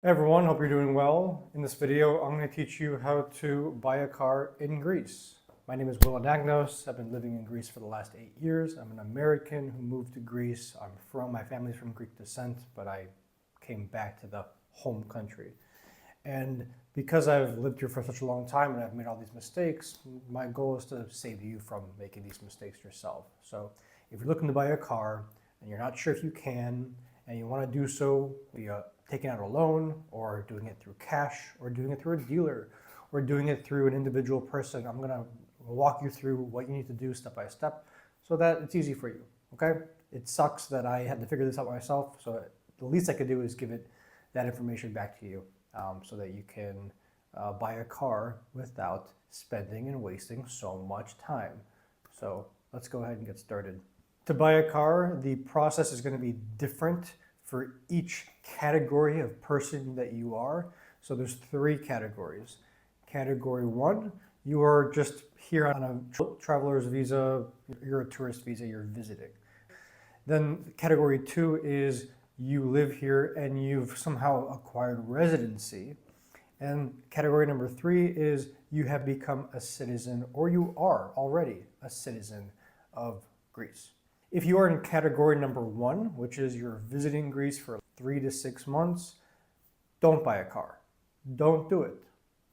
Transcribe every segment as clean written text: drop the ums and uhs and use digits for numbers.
Hey everyone, hope you're doing well. In this video, I'm going to teach you how to buy a car in Greece. My name is Will Anagnos. I've been living in Greece for the last 8 years. I'm an American who moved to Greece. My family's from Greek descent, but I came back to the home country. And because I've lived here for such a long time and I've made all these mistakes, my goal is to save you from making these mistakes yourself. So if you're looking to buy a car and you're not sure if you can, and you want to do so via taking out a loan or doing it through cash or doing it through a dealer or doing it through an individual person, I'm going to walk you through what you need to do step by step so that it's easy for you. Okay? It sucks that I had to figure this out myself, so the least I could do is give that information back to you so that you can buy a car without spending and wasting so much time. So let's go ahead and get started. To buy a car, the process is going to be different for each category of person that you are. So there's 3 categories. Category 1, you are just here on a traveler's visa, you're a tourist visa, you're visiting. Then category 2 is you live here and you've somehow acquired residency. And category number 3 is you have become a citizen or you are already a citizen of Greece. If you are in category number 1, which is you're visiting Greece for 3 to 6 months, don't buy a car. Don't do it.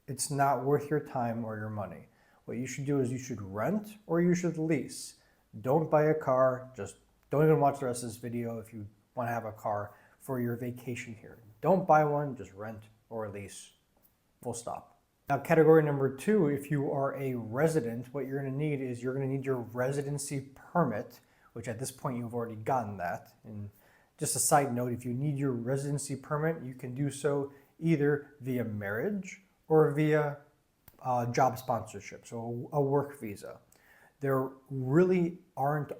It's not worth your time or your money. What you should do is you should rent or you should lease. Don't buy a car. Just don't even watch the rest of this video if you want to have a car for your vacation here. Don't buy one, just rent or lease. Full stop. Now, category number 2, if you are a resident, what you're going to need is you're going to need your residency permit, which at this point you've already gotten that. And just a side note, if you need your residency permit, you can do so either via marriage or via job sponsorship, so a work visa. There really aren't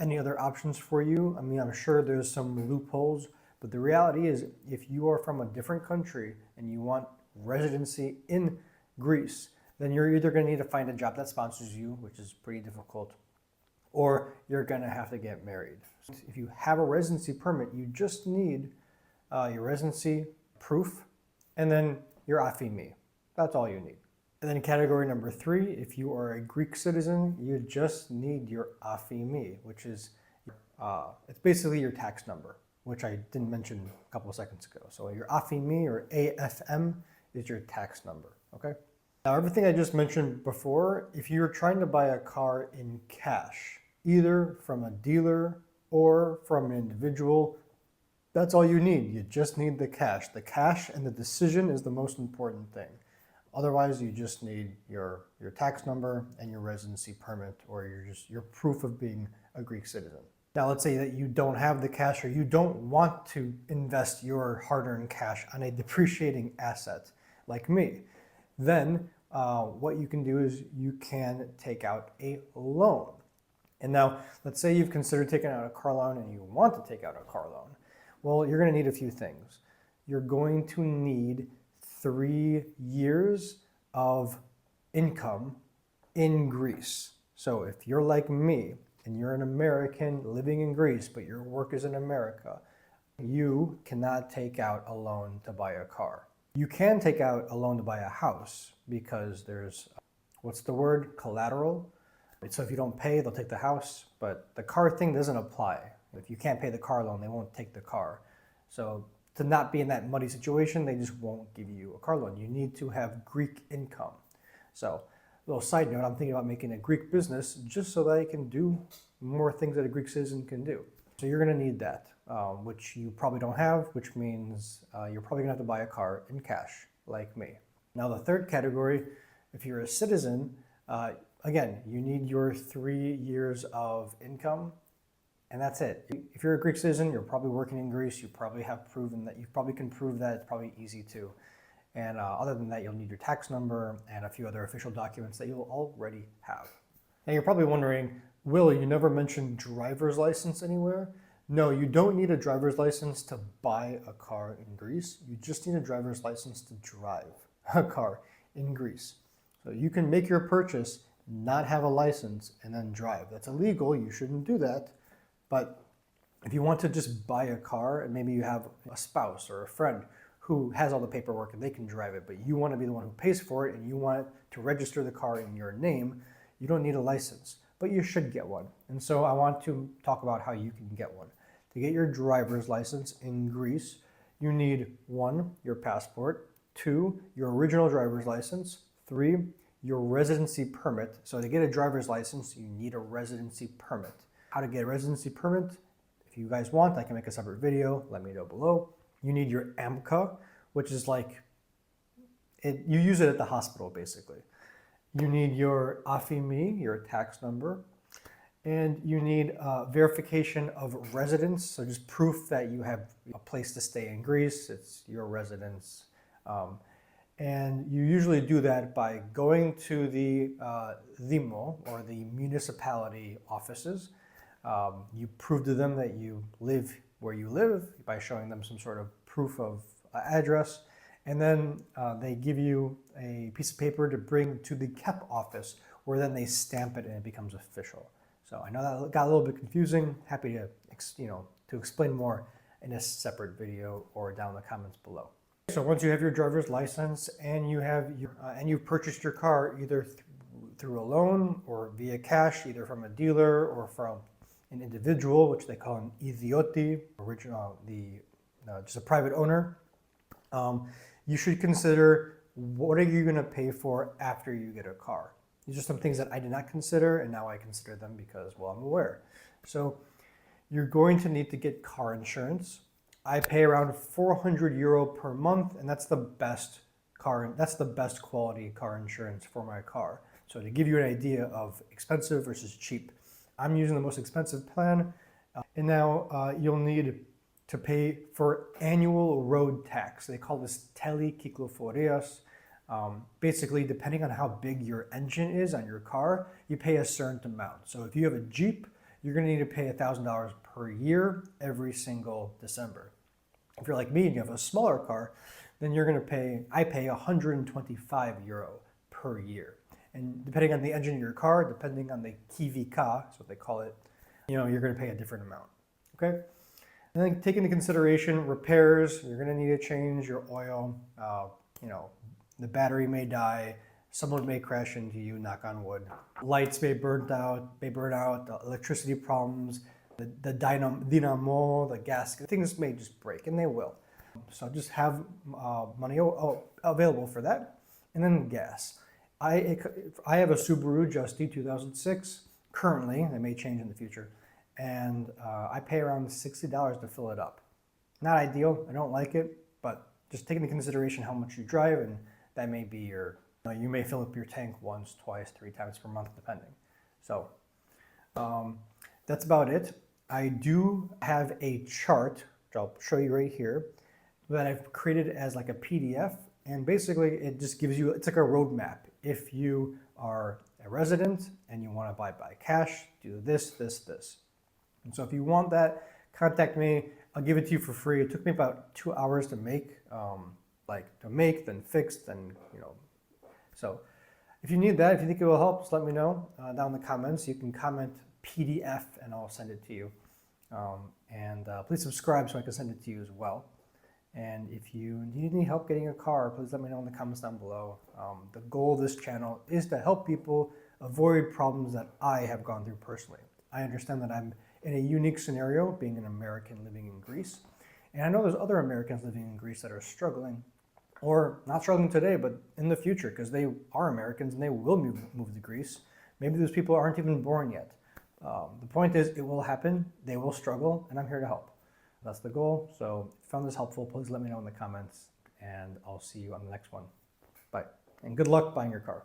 any other options for you. I mean, I'm sure there's some loopholes, but the reality is if you are from a different country and you want residency in Greece, then you're either going to need to find a job that sponsors you, which is pretty difficult, or you're going to have to get married. If you have a residency permit, you just need your residency proof and then your AFIMI. That's all you need. And then category number 3, if you are a Greek citizen, you just need your AFIMI, which is it's basically your tax number, which I didn't mention a couple of seconds ago. So your AFIMI or AFM is your tax number, okay? Now, everything I just mentioned before, if you're trying to buy a car in cash, either from a dealer or from an individual, that's all you need. You just need the cash. The cash and the decision is the most important thing. Otherwise, you just need your tax number and your residency permit or your proof of being a Greek citizen. Now, let's say that you don't have the cash or you don't want to invest your hard-earned cash on a depreciating asset like me. Then what you can do is you can take out a loan. And now, let's say you've considered taking out a car loan and you want to take out a car loan. Well, you're going to need a few things. You're going to need 3 years of income in Greece. So if you're like me and you're an American living in Greece, but your work is in America, you cannot take out a loan to buy a car. You can take out a loan to buy a house because there's, what's the word? Collateral. So if you don't pay, they'll take the house, but the car thing doesn't apply. If you can't pay the car loan, they won't take the car. So to not be in that muddy situation, they just won't give you a car loan. You need to have Greek income. So a little side note, I'm thinking about making a Greek business just so that I can do more things that a Greek citizen can do. So you're going to need that, which you probably don't have, which means you're probably going to have to buy a car in cash, like me. Now the third category, if you're a citizen, again, you need your 3 years of income, and that's it. If you're a Greek citizen, you're probably working in Greece, you probably have proven that, you probably can prove that, it's probably easy to. And other than that, you'll need your tax number and a few other official documents that you'll already have. Now you're probably wondering, Will, you never mentioned driver's license anywhere? No, you don't need a driver's license to buy a car in Greece. You just need a driver's license to drive a car in Greece. So you can make your purchase, not have a license, and then drive. That's illegal, you shouldn't do that. But if you want to just buy a car and maybe you have a spouse or a friend who has all the paperwork and they can drive it, but you want to be the one who pays for it and you want to register the car in your name, you don't need a license, but you should get one. And so I want to talk about how you can get one. To get your driver's license in Greece, you need 1, your passport, 2, your original driver's license, 3, your residency permit. So to get a driver's license, you need a residency permit. How to get a residency permit? If you guys want, I can make a separate video. Let me know below. You need your AMCA, which is like, you use it at the hospital basically. You need your AFIMI, your tax number, and you need verification of residence. So just proof that you have a place to stay in Greece, it's your residence. And you usually do that by going to the Dimo, or the municipality offices. You prove to them that you live where you live by showing them some sort of proof of address. And then they give you a piece of paper to bring to the KEP office, where then they stamp it and it becomes official. So I know that got a little bit confusing. Happy to, to explain more in a separate video or down in the comments below. So once you have your driver's license and you have you've purchased your car either through a loan or via cash, either from a dealer or from an individual, which they call an idioti, just a private owner, you should consider, what are you going to pay for after you get a car? These are some things that I did not consider, and now I consider them because, well, I'm aware. So you're going to need to get car insurance. I pay around 400 euro per month, and that's the best quality car insurance for my car. So to give you an idea of expensive versus cheap, I'm using the most expensive plan. And now you'll need to pay for annual road tax. They call this telekyclophorias. Basically, depending on how big your engine is on your car, you pay a certain amount. So if you have a Jeep, you're going to need to pay $1,000 per year every single December. If you're like me and you have a smaller car, then you're going to pay, I pay 125 euro per year. And depending on the engine of your car, depending on the KVK, that's what they call it, you're going to pay a different amount. Okay? And then take into consideration repairs. You're going to need to change your oil. The battery may die. Someone may crash into you, knock on wood. Lights may burn out, electricity problems, the dynamo, the gas, things may just break, and they will. So just have money available for that. And then gas. I have a Subaru Justy 2006 currently. That may change in the future. And I pay around $60 to fill it up. Not ideal, I don't like it, but just take into consideration how much you drive, and that may be you may fill up your tank once, twice, 3 times per month, depending. So that's about it. I do have a chart, which I'll show you right here, that I've created as like a PDF, and basically it just gives you, it's like a roadmap. If you are a resident and you want to buy by cash, do this, this, this. And so if you want that, contact me. I'll give it to you for free. It took me about 2 hours to make, then fix, then, So if you need that, if you think it will help, just let me know down in the comments. You can comment PDF and I'll send it to you. Please subscribe so I can send it to you as well. And if you need any help getting a car, please let me know in the comments down below. The goal of this channel is to help people avoid problems that I have gone through personally. I understand that I'm in a unique scenario, being an American living in Greece. And I know there's other Americans living in Greece that are struggling, or not struggling today, but in the future, because they are Americans and they will move to Greece. Maybe those people aren't even born yet. The point is, it will happen, they will struggle, and I'm here to help. That's the goal. So if you found this helpful, please let me know in the comments, and I'll see you on the next one. Bye. And good luck buying your car.